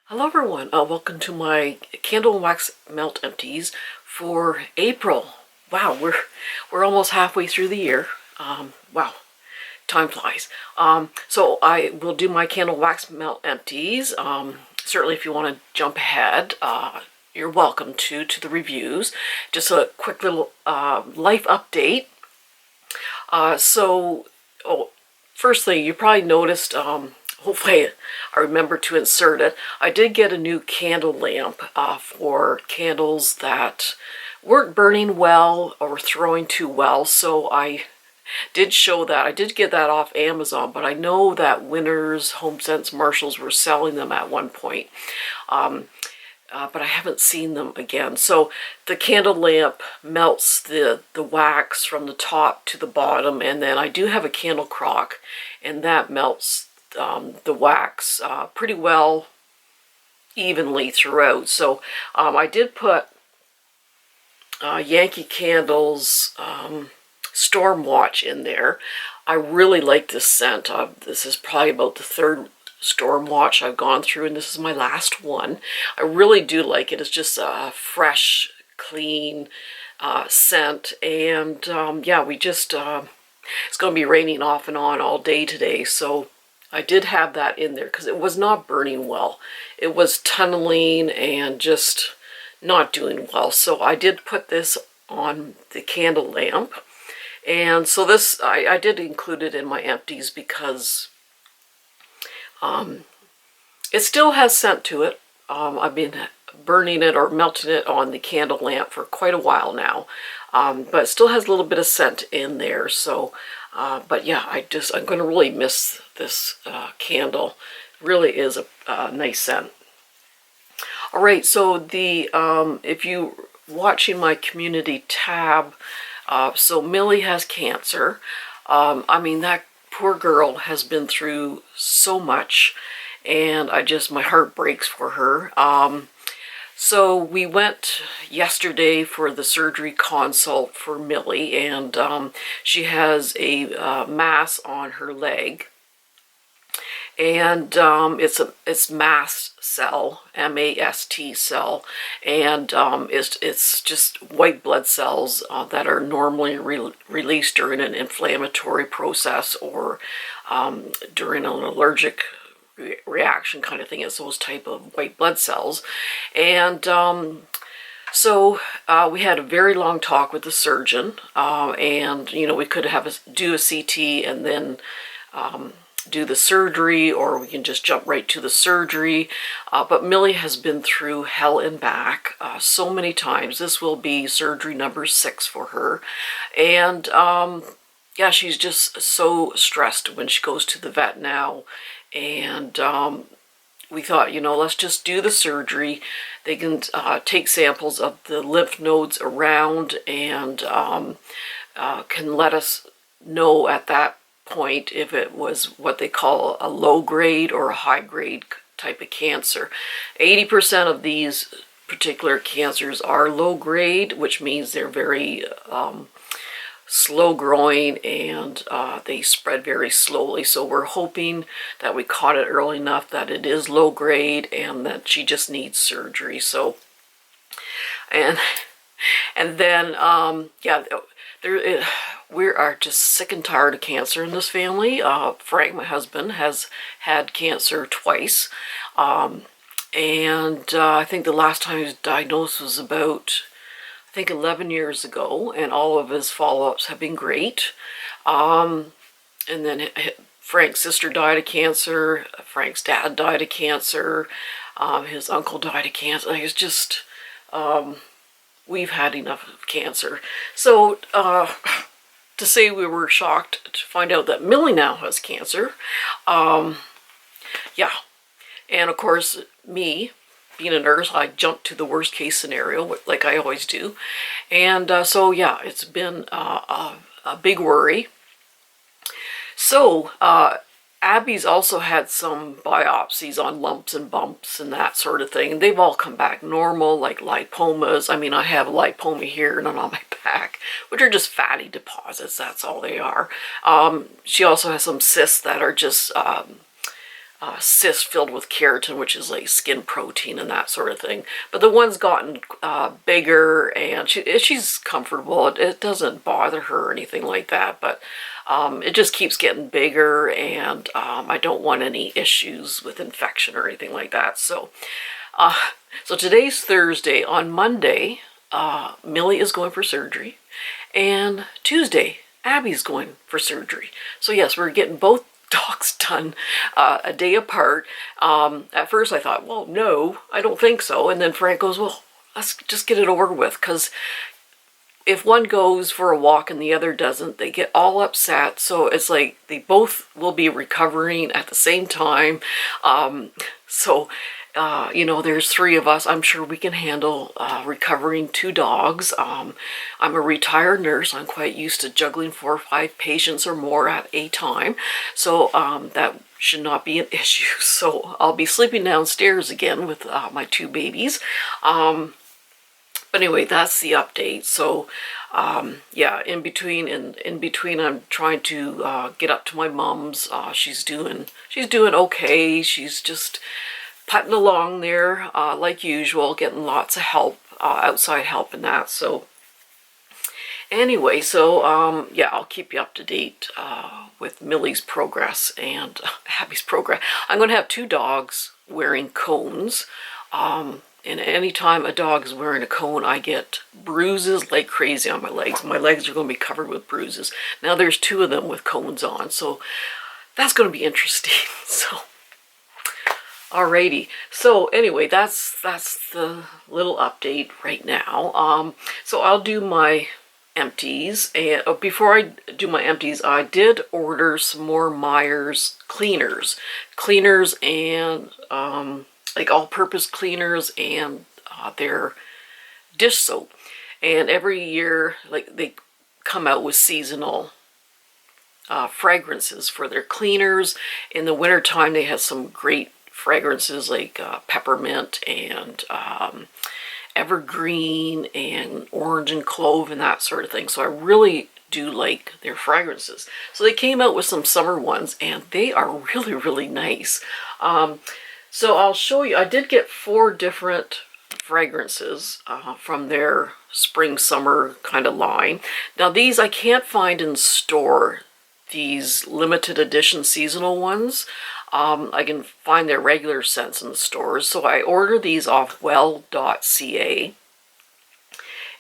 Hello everyone, welcome to my candle and wax melt empties for April. Wow, we're almost halfway through the year. Wow, time flies. So I will do my candle wax melt empties. Certainly if you want to jump ahead, you're welcome to the reviews. Just a quick little life update. Firstly, you probably noticed, hopefully I remember to insert it, I did get a new candle lamp for candles that weren't burning well or throwing too well, so I did show that. I did get that off Amazon, but I know that Winners, HomeSense, Marshalls were selling them at one point. But I haven't seen them again. So the candle lamp melts the wax from the top to the bottom, and then I do have a candle crock, and that melts the wax pretty well evenly throughout. So I did put Yankee Candle's Storm Watch in there. I really like this scent. This is probably about the third Storm Watch I've gone through, and this is my last one. I really do like it. It's just a fresh, clean scent, and yeah, it's going to be raining off and on all day today, so I did have that in there because it was not burning well. It was tunneling and just not doing well, so I did put this on the candle lamp. And so this, I did include it in my empties because it still has scent to it. I've been burning it or melting it on the candle lamp for quite a while now, but it still has a little bit of scent in there. So, but yeah, I'm going to really miss this candle. It really is a nice scent. All right, so if you watching my community tab, so Millie has cancer. I mean, that poor girl has been through so much, and my heart breaks for her. So we went yesterday for the surgery consult for Millie, and she has a mass on her leg, and it's mast cell, M-A-S-T cell, and it's just white blood cells that are normally released during an inflammatory process or during an allergic reaction kind of thing. It's those type of white blood cells. And so we had a very long talk with the surgeon, and we could do a CT and then do the surgery, or we can just jump right to the surgery. But Millie has been through hell and back so many times. This will be surgery number 6 for her. And yeah, she's just so stressed when she goes to the vet now. And we thought, let's just do the surgery. They can take samples of the lymph nodes around and can let us know at that point if it was what they call a low grade or a high grade type of cancer. 80% of these particular cancers are low grade, which means they're very slow growing, and they spread very slowly. So we're hoping that we caught it early enough that it is low grade and that she just needs surgery. So, and then yeah, we are just sick and tired of cancer in this family. Frank, my husband, has had cancer twice, and I think the last time he was diagnosed was about, I think, 11 years ago, and all of his follow-ups have been great. And then Frank's sister died of cancer, Frank's dad died of cancer, his uncle died of cancer. It's just, we've had enough of cancer. So, to say we were shocked to find out that Millie now has cancer. Yeah. And of course, me, being a nurse, I jumped to the worst case scenario, like I always do. And so, yeah, it's been a big worry. So, Abby's also had some biopsies on lumps and bumps and that sort of thing. They've all come back normal, like lipomas. I mean, I have a lipoma here and on my back, which are just fatty deposits. That's all they are. She also has some cysts that are just cyst filled with keratin, which is like skin protein and that sort of thing. But the one's gotten bigger, and she's comfortable. It doesn't bother her or anything like that, but it just keeps getting bigger, and I don't want any issues with infection or anything like that. So, so today's Thursday. On Monday, Millie is going for surgery, and Tuesday, Abby's going for surgery. So yes, we're getting both dogs done a day apart. At first I thought, well, no, I don't think so. And then Frank goes, well, let's just get it over with, because if one goes for a walk and the other doesn't, they get all upset. So it's like they both will be recovering at the same time. You know, there's 3 of us. I'm sure we can handle recovering 2 dogs. I'm a retired nurse. I'm quite used to juggling 4 or 5 patients or more at a time. So that should not be an issue. So I'll be sleeping downstairs again with my 2 babies. But anyway, that's the update. So yeah, in between I'm trying to get up to my mom's. She's doing okay. She's just putting along there like usual, getting lots of help, outside help and that. So anyway, so yeah, I'll keep you up to date with Millie's progress and Abby's progress. I'm going to have 2 dogs wearing cones. And anytime a dog is wearing a cone, I get bruises like crazy on my legs. My legs are going to be covered with bruises. Now there's 2 of them with cones on, so that's going to be interesting. So, alrighty. So anyway, that's the little update right now. So I'll do my empties, and before I do my empties, I did order some more Meyer's cleaners and like all-purpose cleaners and their dish soap. And every year, like, they come out with seasonal fragrances for their cleaners. In the wintertime, they have some great fragrances like peppermint and evergreen and orange and clove and that sort of thing. So I really do like their fragrances. So they came out with some summer ones, and they are really, really nice. So I'll show you. I did get 4 different fragrances from their spring summer kind of line. Now these I can't find in store, these limited edition seasonal ones. I can find their regular scents in the stores. So I ordered these off well.ca,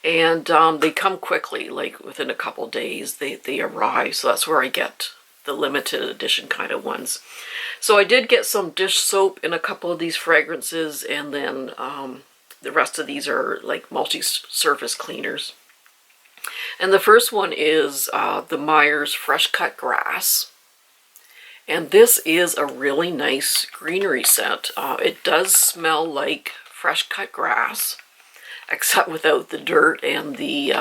and they come quickly, like within a couple days they arrive. So that's where I get the limited edition kind of ones. So I did get some dish soap in a couple of these fragrances, and then the rest of these are like multi-surface cleaners. And the first one is the Meyer's Fresh Cut Grass. And this is a really nice greenery scent. It does smell like fresh cut grass, except without the dirt and the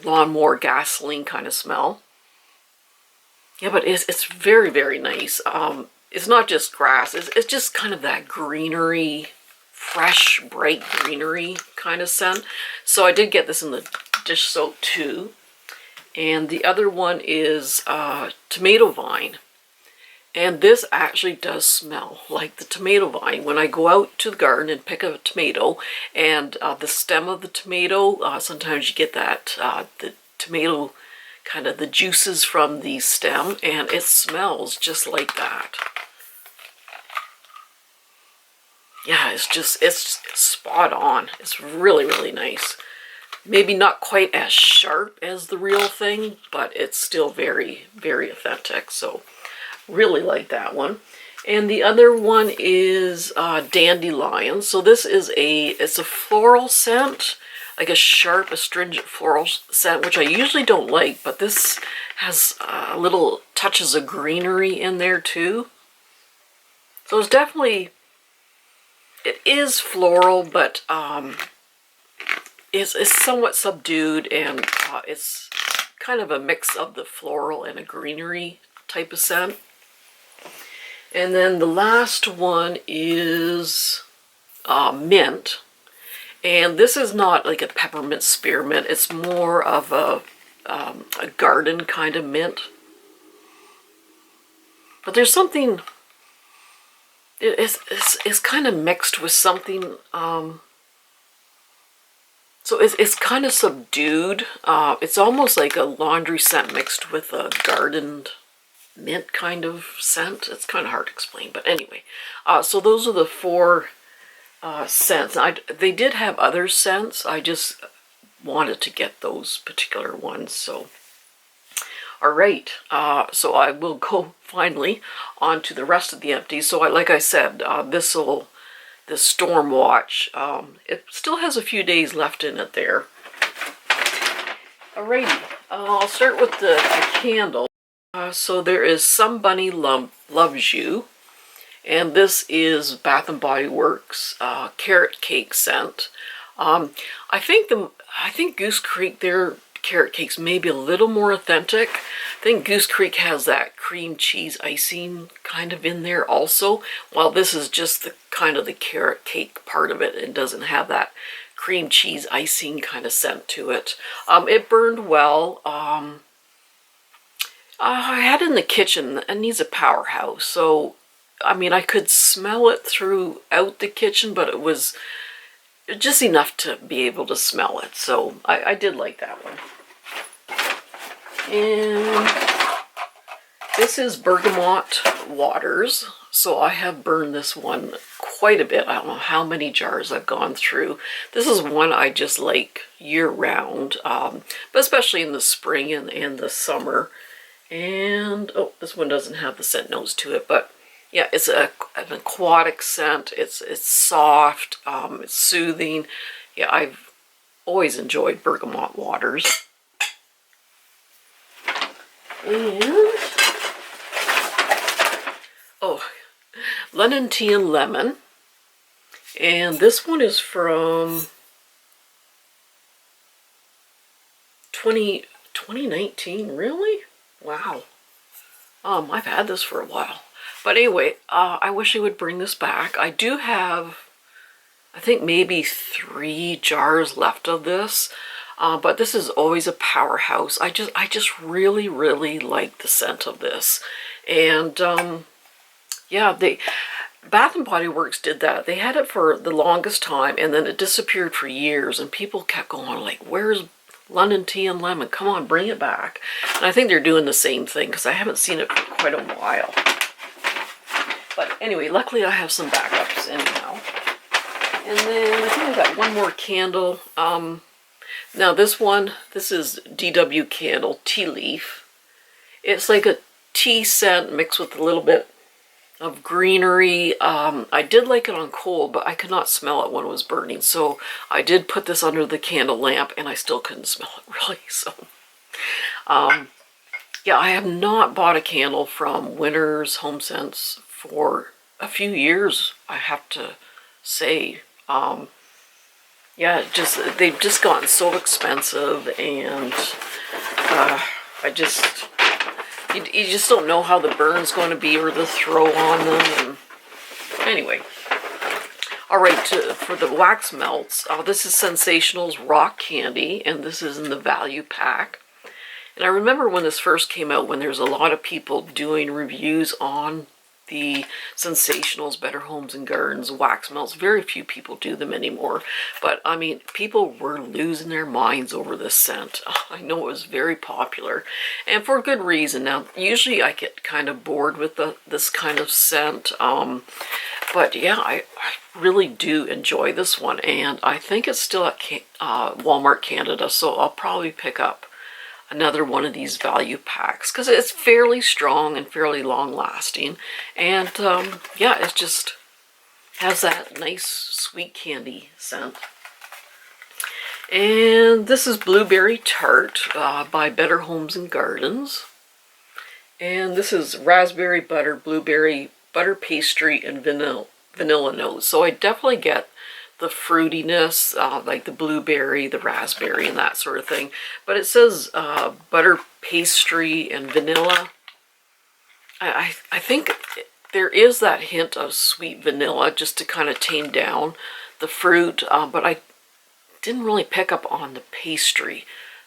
lawnmower gasoline kind of smell. Yeah, but it's very, very nice. It's not just grass. It's just kind of that greenery, fresh, bright greenery kind of scent. So I did get this in the dish soap too. And the other one is tomato vine. And this actually does smell like the tomato vine. When I go out to the garden and pick a tomato, and the stem of the tomato, sometimes you get that, the tomato, kind of the juices from the stem, and it smells just like that. Yeah, it's spot on. It's really, really nice. Maybe not quite as sharp as the real thing, but it's still very, very authentic. So really like that one. And the other one is Dandelion. So this is it's a floral scent, like a sharp, astringent floral scent, which I usually don't like, but this has little touches of greenery in there too. So it's definitely, it is floral, but it's somewhat subdued, and it's kind of a mix of the floral and a greenery type of scent. And then the last one is mint. And this is not like a peppermint spearmint. It's more of a garden kind of mint. but there's something, it's kind of mixed with something, so it's kind of subdued. It's almost like a laundry scent mixed with a gardened mint kind of scent. It's kind of hard to explain, but anyway. So those are the 4 scents. They did have other scents. I just wanted to get those particular ones. So, all right. So I will go finally on to the rest of the empties. So like I said, this Storm Watch, it still has a few days left in it there. Alrighty, I'll start with the candle. So there is Some Bunny Loves You, and this is Bath and Body Works carrot cake scent. I think Goose Creek, their carrot cakes may be a little more authentic. I think Goose Creek has that cream cheese icing kind of in there also, while this is just the kind of the carrot cake part of it. It doesn't have that cream cheese icing kind of scent to it. It burned well. I had it in the kitchen. It needs a powerhouse, so I mean I could smell it throughout the kitchen, but it was just enough to be able to smell it, so I did like that one. And this is Bergamot Waters, so I have burned this one quite a bit. I don't know how many jars I've gone through. This is one I just like year-round, but especially in the spring and the summer. And, oh, this one doesn't have the scent notes to it, but yeah, it's an aquatic scent. It's soft, it's soothing. Yeah, I've always enjoyed Bergamot Waters. And, oh, Lemon Tea and Lemon. And this one is from 2019, really? Wow. I've had this for a while. But anyway, I wish they would bring this back. I do have, I think maybe 3 jars left of this. But this is always a powerhouse. I just really, really like the scent of this. And yeah, Bath and Body Works did that. They had it for the longest time, and then it disappeared for years, and people kept going like, where's London Tea and Lemon? Come on, bring it back. And I think they're doing the same thing, because I haven't seen it for quite a while. But anyway, luckily I have some backups anyhow. And then I think I got one more candle. Now this is DW Candle Tea Leaf. It's like a tea scent mixed with a little bit of greenery. I did like it on cold, but I could not smell it when it was burning. So I did put this under the candle lamp, and I still couldn't smell it really. So yeah, I have not bought a candle from Winners Home Scents for a few years, I have to say. Yeah, they've just gotten so expensive, and you just don't know how the burn's going to be or the throw on them. And anyway, all right, for the wax melts, this is Sensational's Rock Candy, and this is in the value pack. And I remember when this first came out, when there's a lot of people doing reviews on the Sensationals, Better Homes and Gardens wax melts. Very few people do them anymore, but I mean, people were losing their minds over this scent. I know it was very popular, and for good reason. Now, usually I get kind of bored with this kind of scent, but yeah, I really do enjoy this one, and I think it's still at Walmart Canada, so I'll probably pick up another one of these value packs, because it's fairly strong and fairly long lasting, and yeah, it just has that nice sweet candy scent. And this is Blueberry Tart by Better Homes and Gardens, and this is raspberry butter, blueberry butter pastry, and vanilla notes. So I definitely get the fruitiness, like the blueberry, the raspberry, and that sort of thing. But it says butter pastry and vanilla. I think there is that hint of sweet vanilla just to kind of tame down the fruit, but I didn't really pick up on the pastry.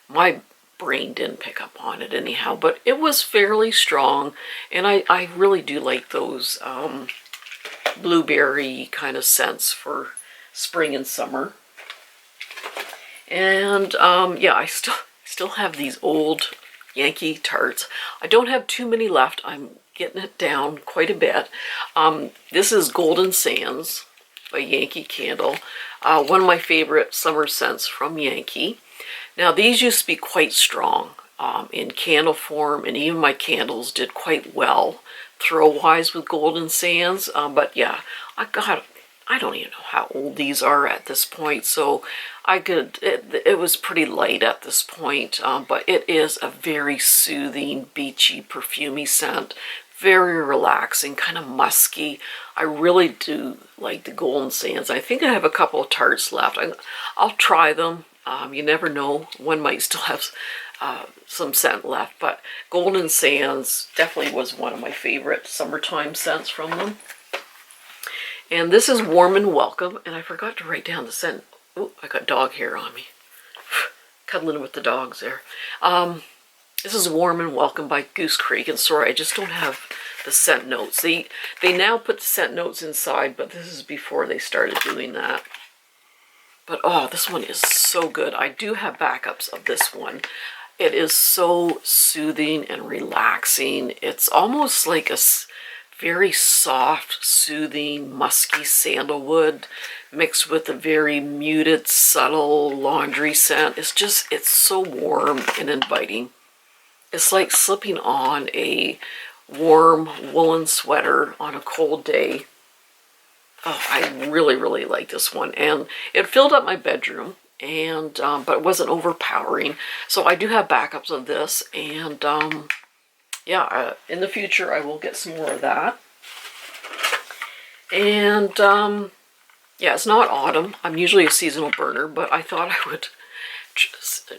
My brain didn't pick up on it anyhow, but it was fairly strong, and I really do like those blueberry kind of scents for spring and summer. And yeah, I still have these old Yankee tarts. I don't have too many left. I'm getting it down quite a bit. This is Golden Sands by Yankee Candle. One of my favorite summer scents from Yankee. Now these used to be quite strong in candle form, and even my candles did quite well throw-wise with Golden Sands. But yeah, I don't even know how old these are at this point, so it was pretty light at this point, but it is a very soothing, beachy, perfumey scent. Very relaxing, kind of musky. I really do like the Golden Sands. I think I have a couple of tarts left. I'll try them. You never know. One might still have some scent left, but Golden Sands definitely was one of my favorite summertime scents from them. And this is Warm and Welcome, and I forgot to write down the scent. Oh, I got dog hair on me. Cuddling with the dogs there. This is Warm and Welcome by Goose Creek, and sorry, I just don't have the scent notes. They now put the scent notes inside, but this is before they started doing that. But oh, this one is so good. I do have backups of this one. It is so soothing and relaxing. It's almost like a very soft, soothing, musky sandalwood mixed with a very muted, subtle laundry scent. It's so warm and inviting. It's like slipping on a warm woolen sweater on a cold day. Oh, I really, really like this one. And it filled up my bedroom, and but it wasn't overpowering. So I do have backups of this, and yeah, in the future I will get some more of that. And yeah, it's not autumn. I'm usually a seasonal burner, but I thought I would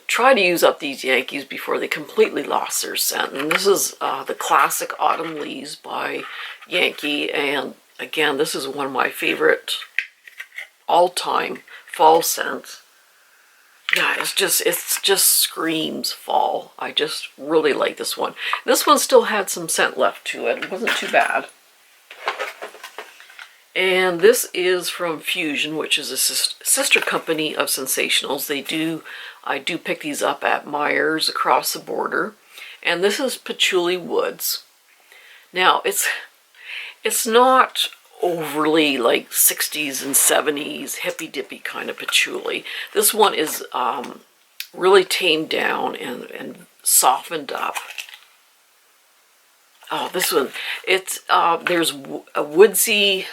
try to use up these Yankees before they completely lost their scent. And this is the classic Autumn Leaves by Yankee. And again, this is one of my favorite all-time fall scents. Yeah, it just screams fall. I just really like this one. This one still had some scent left to it. It wasn't too bad. And this is from Fusion, which is a sister company of Sensationals. I do pick these up at Meyer's across the border. And this is Patchouli Woods. Now, it's not overly like 60s and 70s hippy-dippy kind of patchouli. This one is really tamed down and softened up. Oh, this one, there's a woodsy,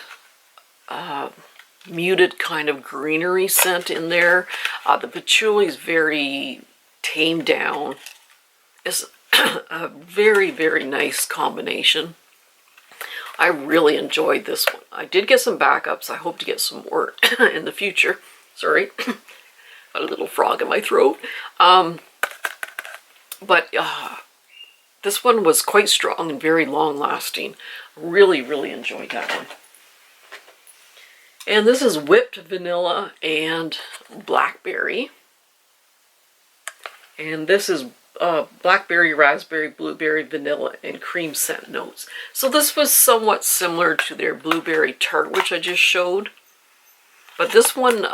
muted kind of greenery scent in there. The patchouli is very tamed down. It's a very, very nice combination. I really enjoyed this one. I did get some backups. I hope to get some more in the future. Sorry, got a little frog in my throat. But this one was quite strong and very long-lasting. Really, really enjoyed that one. And this is Whipped Vanilla and Blackberry. And this is blackberry, raspberry, blueberry, vanilla, and cream scent notes. So this was somewhat similar to their blueberry tart, which I just showed. But this one,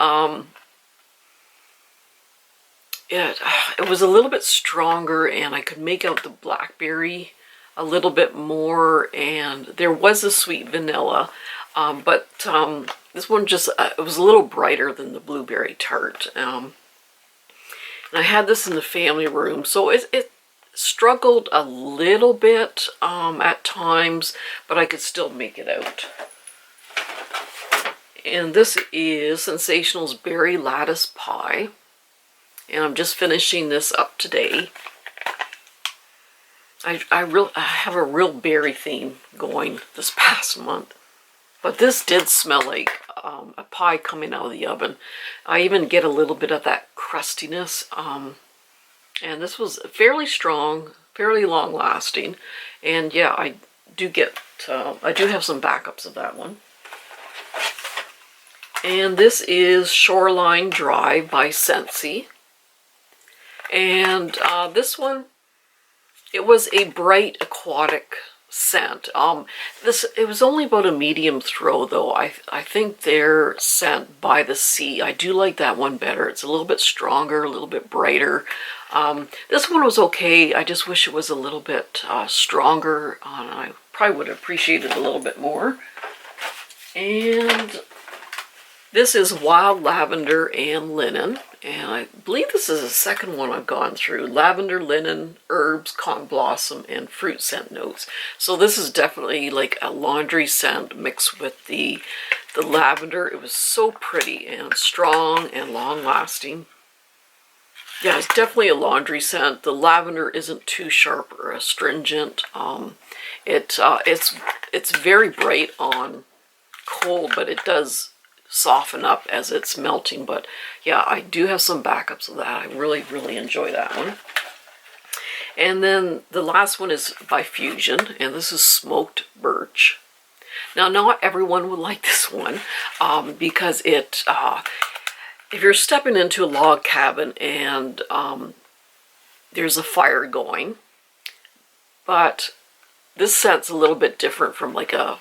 it was a little bit stronger, and I could make out the blackberry a little bit more, and there was a sweet vanilla. But this one just, it was a little brighter than the blueberry tart. And I had this in the family room, so it struggled a little bit at times, but I could still make it out. And this is Sensational's Berry Lattice Pie. And I'm just finishing this up today. I have a real berry theme going this past month. But this did smell like a pie coming out of the oven. I even get a little bit of that crustiness. And this was fairly strong, fairly long-lasting. And yeah, I do have some backups of that one. And this is Shoreline Drive by Scentsy. And this one, it was a bright aquatic scent. It was only about a medium throw though. I think their scent By the Sea, I do like that one better. It's a little bit stronger, a little bit brighter. This one was okay. I just wish it was a little bit stronger. I probably would have appreciated a little bit more. And this is Wild Lavender and Linen, and I believe this is the second one I've gone through. Lavender, linen, herbs, cotton blossom, and fruit scent notes. So this is definitely like a laundry scent mixed with the lavender. It was so pretty and strong and long-lasting. Yeah, it's definitely a laundry scent. The lavender isn't too sharp or astringent. It's very bright on cold, but it does soften up as it's melting. But yeah, I do have some backups of that. I really, really enjoy that one. And then the last one is by Fusion, and this is Smoked Birch. Now, not everyone would like this one because it, if you're stepping into a log cabin and there's a fire going, but this scent's a little bit different from like a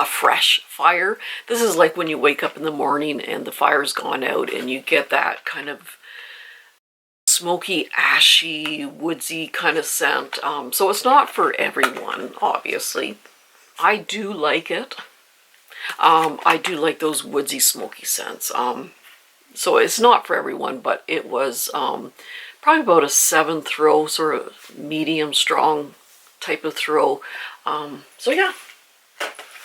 fresh fire. This is like when you wake up in the morning and the fire's gone out and you get that kind of smoky, ashy, woodsy kind of scent. So it's not for everyone, obviously. I do like it. I do like those woodsy, smoky scents. So it's not for everyone, but it was probably about a 7 throw, sort of medium, strong type of throw. So yeah,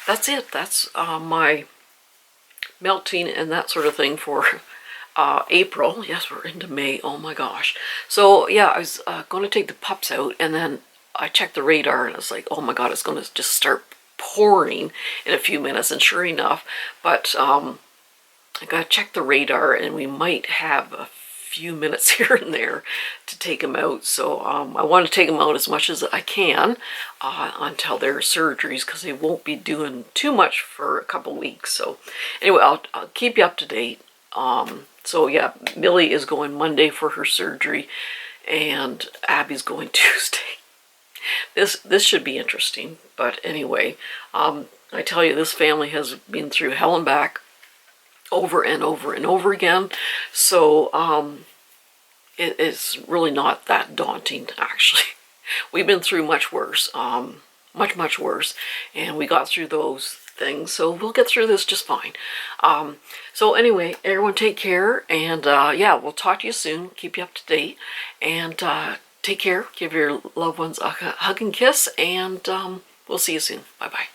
that's it. That's my melting and that sort of thing for April. Yes, we're into May. Oh my gosh. So yeah, I was going to take the pups out, and then I checked the radar and it's like, oh my god, it's going to just start pouring in a few minutes. And sure enough, but I got to check the radar, and we might have a few minutes here and there to take them out. So I want to take them out as much as I can until their surgeries, because they won't be doing too much for a couple weeks. So anyway, I'll keep you up to date. So yeah, Millie is going Monday for her surgery, and Abby's going Tuesday. This should be interesting. But anyway, I tell you, this family has been through hell and back over and over and over again. So it's really not that daunting, actually. We've been through much worse, much worse, and we got through those things, so we'll get through this just fine. So anyway, everyone take care, and yeah, we'll talk to you soon. Keep you up to date, and take care. Give your loved ones a hug and kiss, and we'll see you soon. Bye-bye.